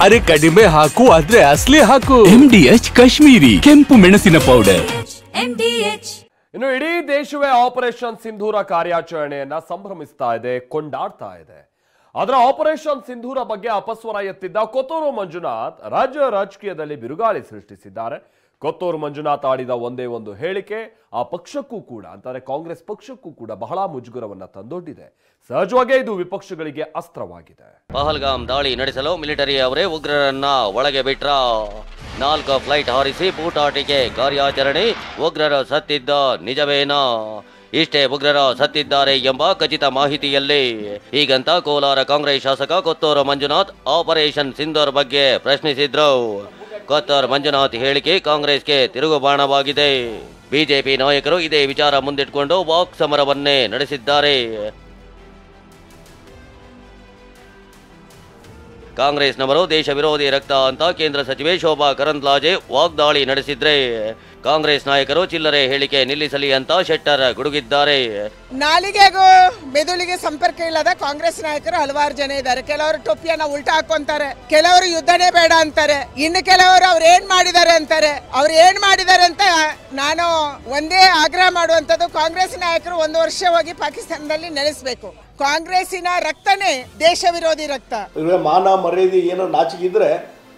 ಅರೆ ಕಡಿಮೆ ಹಾಕು ಆದ್ರೆ ಅಸಲಿ ಹಾಕು. MDH ಕಾಶ್ಮೀರಿ ಕೆಂಪು ಮೆಣಸಿನ ಪೌಡರ್. ಇನ್ನು ಇಡೀ ದೇಶವೇ ಆಪರೇಷನ್ ಸಿಂಧೂರ ಕಾರ್ಯಾಚರಣೆಯನ್ನ ಸಂಭ್ರಮಿಸ್ತಾ ಇದೆ, ಕೊಂಡಾಡ್ತಾ ಇದೆ. ಅದರ ಆಪರೇಷನ್ ಸಿಂಧೂರ ಬಗ್ಗೆ ಅಪಸ್ವರ ಎತ್ತಿದ್ದ ಕೊತ್ತೂರು ಮಂಜುನಾಥ್ ರಾಜ್ಯ ರಾಜಕೀಯದಲ್ಲಿ ಬಿರುಗಾಳಿ ಸೃಷ್ಟಿಸಿದ್ದಾರೆ. ಕೊತ್ತೂರು ಮಂಜುನಾಥ್ ಆಡಿದ ಒಂದೇ ಒಂದು ಹೇಳಿಕೆ ಆ ಪಕ್ಷಕ್ಕೂ ಕೂಡ ಅಂತಾರೆ ಕಾಂಗ್ರೆಸ್ ಪಕ್ಷಕ್ಕೂ ಕೂಡ ಬಹಳ ಮುಜುಗರವನ್ನ ತಂದೊಡ್ಡಿದೆ. ಸಹಜವಾಗಿ ಇದು ವಿಪಕ್ಷಗಳಿಗೆ ಅಸ್ತ್ರವಾಗಿದೆ. ಪಹಲ್ಗಾಮ್ ದಾಳಿ ನಡೆಸಲು ಮಿಲಿಟರಿ ಅವರೇ ಉಗ್ರರನ್ನ ಒಳಗೆ ಬಿಟ್ರ. 4 ಫ್ಲೈಟ್ ಹಾರಿಸಿ ಬೂಟಾಟಿಕೆ ಕಾರ್ಯಾಚರಣೆ. ಉಗ್ರರು ಸತ್ತಿದ್ದ ನಿಜವೇನಾ? ಇಷ್ಟೇ ಉಗ್ರರ ಸತ್ತಿದ್ದಾರೆ ಎಂಬ ಖಚಿತ ಮಾಹಿತಿಯಲ್ಲಿ ಹೀಗಂತ ಕೋಲಾರ ಕಾಂಗ್ರೆಸ್ ಶಾಸಕ ಕೊತ್ತೂರು ಮಂಜುನಾಥ್ ಆಪರೇಷನ್ ಸಿಂಧೂರ್ ಬಗ್ಗೆ ಪ್ರಶ್ನಿಸಿದ್ರು. ಕೊತ್ತೂರು ಮಂಜುನಾಥ್ ಹೇಳಿಕೆ ಕಾಂಗ್ರೆಸ್ಗೆ ತಿರುಗುಬಾಣವಾಗಿದೆ. ಬಿಜೆಪಿ ನಾಯಕರು ಇದೇ ವಿಚಾರ ಮುಂದಿಟ್ಕೊಂಡು ವಾಕ್ ಸಮರವನ್ನೇ ನಡೆಸಿದ್ದಾರೆ. ಕಾಂಗ್ರೆಸ್ನವರು ದೇಶ ವಿರೋಧಿ ರಕ್ತ ಅಂತ ಕೇಂದ್ರ ಸಚಿವೆ ಶೋಭಾ ಕರಂದ್ಲಾಜೆ ವಾಗ್ದಾಳಿ ನಡೆಸಿದ್ರೆ ಕಾಂಗ್ರೆಸ್ ನಾಯಕರು ಚಿಲ್ಲರೆ ಹೇಳಿಕೆ ನಿಲ್ಲಿಸಲಿ ಅಂತ ಶೆಟ್ಟರ್ ಗುಡುಗಿದ್ದಾರೆ. ನಾಲಿಗೆಗೂ ಮೆದುಳಿಗೆ ಸಂಪರ್ಕ ಇಲ್ಲದ ಕಾಂಗ್ರೆಸ್ ನಾಯಕರು ಹಲವಾರು ಜನ ಇದ್ದಾರೆ. ಕೆಲವರು ಟೊಪ್ಪಿಯನ್ನ ಉಲ್ಟಾ ಹಾಕೊಂತಾರೆ, ಕೆಲವರು ಯುದ್ಧನೇ ಬೇಡ ಅಂತಾರೆ, ಇನ್ನು ಕೆಲವರು ಅವ್ರು ಏನ್ ಮಾಡಿದ್ದಾರೆ ಅಂತಾರೆ. ಅವ್ರು ಏನ್ ಮಾಡಿದ್ದಾರೆ ಅಂತ ನಾನು ಒಂದೇ ಆಗ್ರಹ ಮಾಡುವಂತದ್ದು, ಕಾಂಗ್ರೆಸ್ ನಾಯಕರು 1 ವರ್ಷ ಹೋಗಿ ಪಾಕಿಸ್ತಾನದಲ್ಲಿ ನೆಲೆಸಬೇಕು. ಕಾಂಗ್ರೆಸ್ಸಿನ ರಕ್ತನೇ ದೇಶ ವಿರೋಧಿ ರಕ್ತ. ಮಾನ ಮರ್ಯಾದೆ ಏನೋ ನಾಚಿಕಿದ್ರೆ,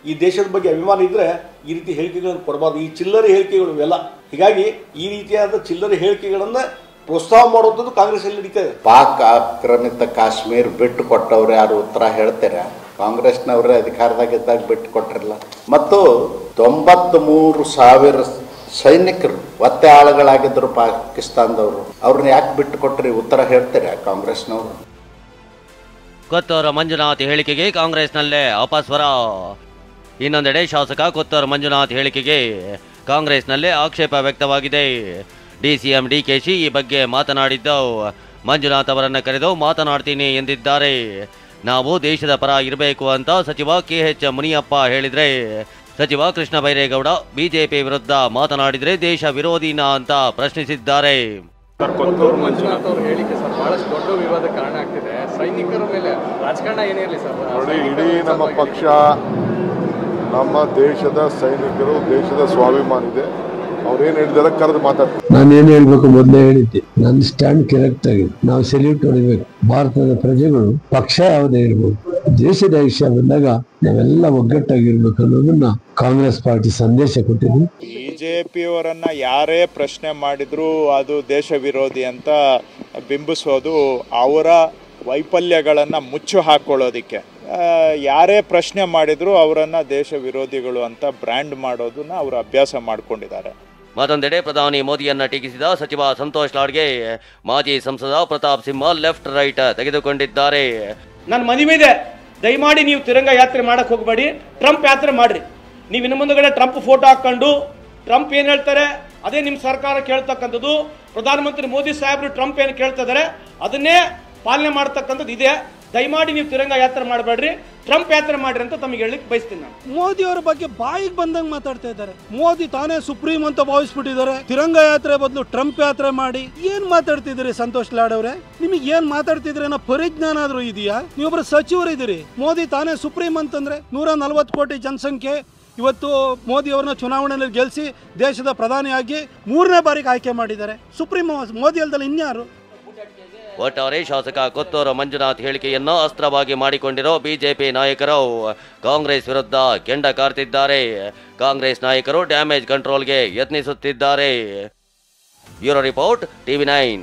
ಈ ದೇಶದ ಬಗ್ಗೆ ಅಭಿಮಾನ ಇದ್ರೆ ಈ ರೀತಿ ಹೇಳಿಕೆಗಳನ್ನು ಕೊಡಬಾರ್ದು. ಈ ಚಿಲ್ಲರೆ ಹೇಳಿಕೆಗಳು ಇವೆಲ್ಲ. ಹೀಗಾಗಿ ಈ ರೀತಿಯಾದ ಚಿಲ್ಲರೆ ಹೇಳಿಕೆಗಳನ್ನ ಪ್ರೋತ್ಸಾಹ ಮಾಡುವಂಥದ್ದು ಕಾಂಗ್ರೆಸ್ ಅಲ್ಲಿ ನಡೀತದೆ. ಪಾಕ್ ಆಕ್ರಮಿತ ಕಾಶ್ಮೀರ ಬಿಟ್ಟು ಕೊಟ್ಟವ್ರು ಯಾರು ಉತ್ತರ ಹೇಳ್ತಾರೆ? ಕಾಂಗ್ರೆಸ್ನವ್ರೆ ಅಧಿಕಾರದಾಗಿದ್ದಾಗ ಬಿಟ್ಟು ಕೊಟ್ಟಿರಲ್ಲ. ಮತ್ತು 93,000 ಸೈನಿಕರು ಒತ್ತೆ ಆಳುಗಳಾಗಿದ್ದರು ಪಾಕಿಸ್ತಾನದವರು. ಅವ್ರನ್ನ ಯಾಕೆ ಬಿಟ್ಟು ಕೊಟ್ರಿ? ಉತ್ತರ ಹೇಳ್ತಾರೆ ಕಾಂಗ್ರೆಸ್ನವರು. ಕೊತ್ತೂರು ಮಂಜುನಾಥ್ ಹೇಳಿಕೆಗೆ ಕಾಂಗ್ರೆಸ್ನಲ್ಲೇ ಅಪಸ್ವರ. ಇನ್ನೊಂದೆಡೆ ಶಾಸಕ ಕೊತ್ತೂರು ಮಂಜುನಾಥ್ ಹೇಳಿಕೆಗೆ ಕಾಂಗ್ರೆಸ್ನಲ್ಲೇ ಆಕ್ಷೇಪ ವ್ಯಕ್ತವಾಗಿದೆ. DCM DKಶಿ ಈ ಬಗ್ಗೆ ಮಾತನಾಡಿದ್ದು, ಮಂಜುನಾಥ್ ಅವರನ್ನು ಕರೆದು ಮಾತನಾಡ್ತೀನಿ ಎಂದಿದ್ದಾರೆ. ನಾವು ದೇಶದ ಪರ ಇರಬೇಕು ಅಂತ ಸಚಿವ KH ಮುನಿಯಪ್ಪ ಹೇಳಿದ್ರೆ, ಸಚಿವ ಕೃಷ್ಣ ಬೈರೇಗೌಡ ಬಿಜೆಪಿ ವಿರುದ್ಧ ಮಾತನಾಡಿದ್ರೆ ದೇಶ ವಿರೋಧಿನ ಅಂತ ಪ್ರಶ್ನಿಸಿದ್ದಾರೆ. ಕೊತ್ತೂರು ಮಂಜುನಾಥ್ ಅವರ ಹೇಳಿಕೆ ಸರ್ ಬಹಳಷ್ಟು ದೊಡ್ಡ ವಿವಾದಕ್ಕೆ ಕಾರಣ ಆಗ್ತಿದೆ. ಸೈನಿಕರ ಮೇಲೆ ರಾಜಕಾರಣ ಏನೇ ಇರಲಿ ಸರ್, ನೋಡಿ, ಇಡೀ ನಮ್ಮ ಪಕ್ಷ, ನಮ್ಮ ದೇಶದ ಸೈನಿಕರು, ದೇಶದ ಸ್ವಾಭಿಮಾನ ಇದೆ. ಅವ್ರೇನು ಹೇಳಿದಾರೆ ಕರೆದು ಮಾತಾಡ್ತಾರೆ. ನಾನೇನು ಹೇಳ್ಬೇಕು ಮೊದಲೇ ಹೇಳಿದ್ದೆ, ನನ್ನ ಸ್ಟ್ಯಾಂಡ್ ಕರೆಕ್ಟ್ ಆಗಿದೆ. ನಾವು ಸೆಲ್ಯೂಟ್ ಹೊಡಿಬೇಕು. ಭಾರತದ ಪ್ರಜೆಗಳು ಪಕ್ಷ ಯಾವುದೇ ಇರ್ಬೋದು, ದೇಶದ ವಿಷಯ ಬಂದಾಗ ನಾವೆಲ್ಲ ಒಗ್ಗಟ್ಟಾಗಿರ್ಬೇಕು ಅನ್ನೋದನ್ನ ಕಾಂಗ್ರೆಸ್ ಪಾರ್ಟಿ ಸಂದೇಶ ಕೊಟ್ಟಿದೆ. ಬಿಜೆಪಿಯವರನ್ನ ಯಾರೇ ಪ್ರಶ್ನೆ ಮಾಡಿದ್ರು ಅದು ದೇಶ ವಿರೋಧಿ ಅಂತ ಬಿಂಬಿಸೋದು ಅವರ ವೈಫಲ್ಯಗಳನ್ನು ಮುಚ್ಚು ಹಾಕೊಳ್ಳೋದಿಕ್ಕೆ. ಯಾರೇ ಪ್ರಶ್ನೆ ಮಾಡಿದ್ರು ಅವರನ್ನು ದೇಶ ವಿರೋಧಿಗಳು ಅಂತ ಬ್ರ್ಯಾಂಡ್ ಮಾಡೋದನ್ನ ಅವರು ಅಭ್ಯಾಸ ಮಾಡ್ಕೊಂಡಿದ್ದಾರೆ. ಮತ್ತೊಂದೆಡೆ ಪ್ರಧಾನಿ ಮೋದಿಯನ್ನ ಟೀಕಿಸಿದ ಸಚಿವ ಸಂತೋಷ್ ಲಾಡ್ಗೆ ಮಾಜಿ ಸಂಸದ ಪ್ರತಾಪ್ ಸಿಂಹ ಲೆಫ್ಟ್ ರೈಟ್ ತೆಗೆದುಕೊಂಡಿದ್ದಾರೆ. ನನ್ನ ಮನವಿ ಇದೆ, ದಯಮಾಡಿ ನೀವು ತಿರಂಗ ಯಾತ್ರೆ ಮಾಡಕ್ ಹೋಗಬೇಡಿ, ಟ್ರಂಪ್ ಯಾತ್ರೆ ಮಾಡ್ರಿ. ನೀವು ಇನ್ನು ಮುಂದಗಡೆ ಟ್ರಂಪ್ ಫೋಟೋ ಹಾಕೊಂಡು ಟ್ರಂಪ್ ಏನ್ ಹೇಳ್ತಾರೆ ಅದೇ ನಿಮ್ಮ ಸರ್ಕಾರ ಕೇಳ್ತಕ್ಕಂಥದ್ದು. ಪ್ರಧಾನಮಂತ್ರಿ ಮೋದಿ ಸಾಹೇಬರು ಟ್ರಂಪ್ ಏನು ಕೇಳ್ತಾ ಇದ್ದಾರೆ ಅದನ್ನೇ ಪಾಲನೆ ಮಾಡ್ತಕ್ಕಂಥದ್ದು ಇದೆ. ದಯಮಾಡಿ ನೀವು ತಿರಂಗ ಯಾತ್ರೆ ಮಾಡಬೇಡ್ರಿ, ಟ್ರಂಪ್ ಯಾತ್ರೆ ಮಾಡ್ರಿ ಅಂತ ತಮಗೆ ಹೇಳಲಿಕ್ಕೆ ಬಯಸ್ತೀನಿ ನಾನು. ಮೋದಿ ಅವರ ಬಗ್ಗೆ ಬಾಯಿಗೆ ಬಂದಂಗೆ ಮಾತಾಡ್ತಾ ಇದ್ದಾರೆ. ಮೋದಿ ತಾನೇ ಸುಪ್ರೀಂ ಅಂತ ಭಾವಿಸ್ಬಿಟ್ಟಿದ್ದಾರೆ. ತಿರಂಗ ಯಾತ್ರೆ ಬದಲು ಟ್ರಂಪ್ ಯಾತ್ರೆ ಮಾಡಿ ಏನ್ ಮಾತಾಡ್ತಿದ್ದೀರಿ ಸಂತೋಷ್ ಲಾಡ್ ಅವರೇ? ನಿಮಗೆ ಏನ್ ಮಾತಾಡ್ತಿದ್ರಿ ಅನ್ನೋ ಪರಿಜ್ಞಾನ ಆದ್ರೂ ಇದೆಯಾ? ನೀವೊಬ್ಬರು ಸಚಿವರು ಇದ್ದೀರಿ. ಮೋದಿ ತಾನೇ ಸುಪ್ರೀಂ ಅಂತಂದ್ರೆ 140 ಕೋಟಿ ಜನಸಂಖ್ಯೆ ಇವತ್ತು ಮೋದಿ ಅವರನ್ನ ಚುನಾವಣೆಯಲ್ಲಿ ಗೆಲ್ಲಿಸಿ ದೇಶದ ಪ್ರಧಾನಿಯಾಗಿ 3ನೇ ಬಾರಿಗೆ ಆಯ್ಕೆ ಮಾಡಿದ್ದಾರೆ. ಸುಪ್ರೀಂ ಮೋದಿ ಅಲ್ದಲ್ಲ ಇನ್ಯಾರು? ಒಟ್ಟಾರೆ ಶಾಸಕ ಕೊತ್ತೂರು ಮಂಜುನಾಥ್ ಹೇಳಿಕೆಯನ್ನು ಅಸ್ತ್ರವಾಗಿ ಮಾಡಿಕೊಂಡಿರೋ ಬಿಜೆಪಿ ನಾಯಕರು ಕಾಂಗ್ರೆಸ್ ವಿರುದ್ಧ ಕೆಂಡ ಕಾರ್ತಿದ್ದಾರೆ. ಕಾಂಗ್ರೆಸ್ ನಾಯಕರು ಡ್ಯಾಮೇಜ್ ಕಂಟ್ರೋಲ್ಗೆ ಯತ್ನಿಸುತ್ತಿದ್ದಾರೆ. Bureau report TV9.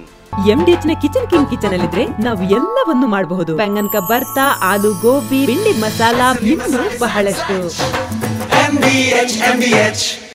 MDH ನ ಕಿಚನ್ ಅಲ್ಲಿದ್ರೆ ನಾವು ಎಲ್ಲವನ್ನು ಮಾಡಬಹುದು. ಬೆಂಗನ್ ಕ ಬರ್ತಾ, ಆಲೂ ಗೋಬಿ, ಭಿಂಡಿ ಮಸಾಲಾ, ಇನ್ನೂ ಬಹಳಷ್ಟು. MDH